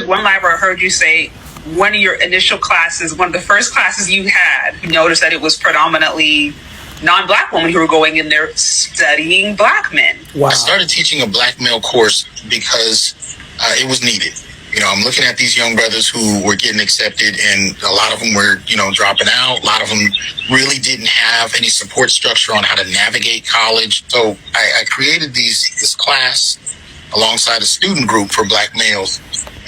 One library I heard you say one of your initial classes, one of the first classes you had, you noticed that it was predominantly non-Black women who were going in there studying Black men. Wow. I started teaching a Black male course because it was needed. You know, I'm looking at these young brothers who were getting accepted, and a lot of them were, you know, dropping out. A lot of them really didn't have any support structure on how to navigate college. So I created this class alongside a student group for Black males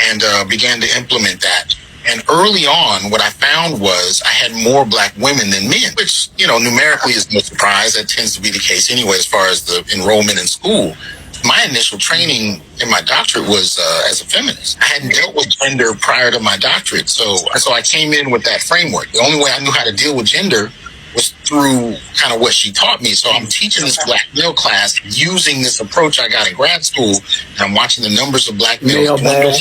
and began to implement that. And early on, what I found was I had more Black women than men, which, you know, numerically is no surprise. That tends to be the case anyway, as far as the enrollment in school. My initial training in my doctorate was as a feminist. I hadn't dealt with gender prior to my doctorate, so I came in with that framework. The only way I knew how to deal with gender was through kind of what she taught me. So I'm teaching this Black male class using this approach I got in grad school, and I'm watching the numbers of Black males dwindle.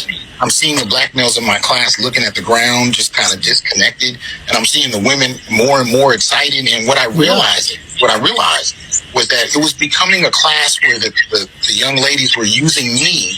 I'm seeing the Black males in my class looking at the ground, just kind of disconnected, and I'm seeing the women more and more excited. And what I realized was that it was becoming a class where the young ladies were using me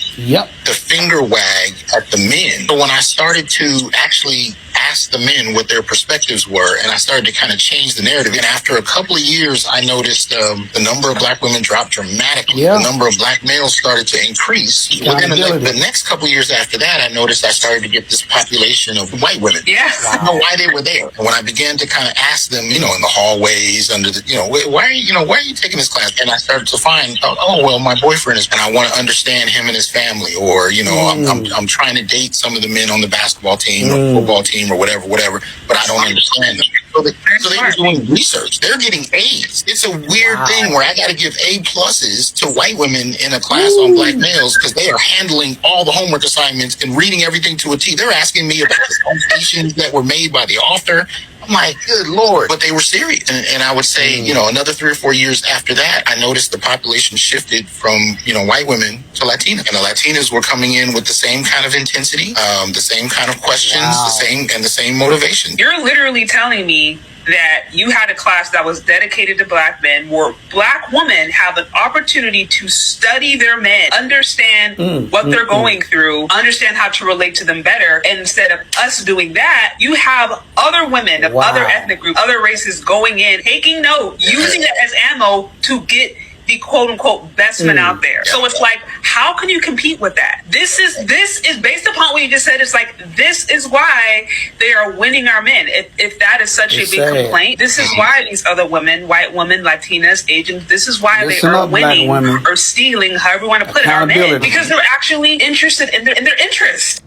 to finger wag at the men. So when I started to actually ask the men what their perspectives were, and I started to kind of change the narrative, and after a couple of years, I noticed the number of Black women dropped dramatically. The number of Black males started to increase. Within the next couple of years after that, I noticed I started to get this population of white women. I didn't know why they were there. And when I began to kind of ask them, you know, in the hallways, under the, you know, why are you taking this class? And I started to find, oh, well, my boyfriend is, and I want to understand him and his family, or, you know, I'm trying to date some of the men on the basketball team or football team or whatever, but I don't understand them. So they were doing research. They're getting A's. It's a weird thing where I got to give A+s to white women in a class on Black males because they are handling all the homework assignments and reading everything to a T. They're asking me about the citations that were made by the author. I'm like, good Lord. But they were serious. And I would say, you know, another 3 or 4 years after that, I noticed the population shifted from, you know, white women to Latinas. And the Latinas were coming in with the same kind of intensity, the same kind of questions, the same motivation. You're literally telling me that you had a class that was dedicated to Black men, where Black women have an opportunity to study their men, understand what they're going through, understand how to relate to them better. And instead of us doing that, you have other women of other ethnic groups, other races going in, taking note, using it as ammo to get the quote unquote best men out there. So it's like, how can you compete with that? This is based upon what you just said. It's like, this is why they are winning our men. If that is such a big complaint, this is why these other women, white women, Latinas, Asians, this is why they are winning or stealing, however you want to put it, our men, because they're actually interested in their interests.